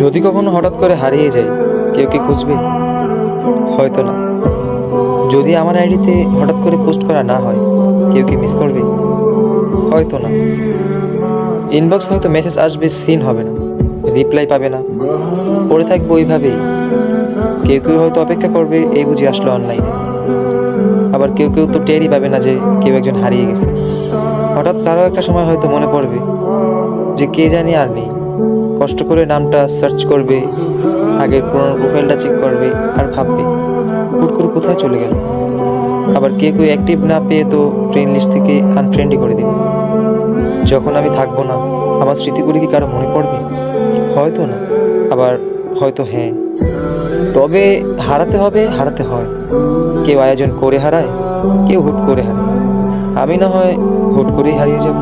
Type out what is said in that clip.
যদি কখনো হঠাৎ করে হারিয়ে যাই, কেউ কি খুঁজবে? হয়তো না। যদি আমার আইডিতে হঠাৎ করে পোস্ট করা না হয়, কেউ কি মিস করবে? হয়তো না। ইনবক্স হয়তো মেসেজ আসবে, সিন হবে না, রিপ্লাই পাবে না, পড়ে থাকবো ওইভাবেই। কেউ কেউ হয়তো অপেক্ষা করবে, এই বুঝি আসলো অনলাইনে। আবার কেউ কেউ তো টেরই পাবে না যে কেউ একজন হারিয়ে গেছে। হঠাৎ কারো একটা সময় হয়তো মনে পড়বে যে কে জানি আর নেই। কষ্ট করে নামটা সার্চ করবে, আগের পুরোনো প্রোফাইলটা চেক করবে আর ভাববে হুট করে কোথায় চলে গেল। আবার কেউ কেউ অ্যাক্টিভ না পেয়ে তো ফ্রেন্ড লিস্ট থেকে আনফ্রেন্ডই করে দেবে। যখন আমি থাকবো না, আমার স্মৃতিগুলি কি কারো মনে পড়বে? হয়তো না, আবার হয়তো হ্যাঁ। তবে হারাতে হবে, হারাতে হয়। কেউ আয়োজন করে হারায়, কেউ হুট করে হারায়। আমি না হয় হুট করেই হারিয়ে যাব।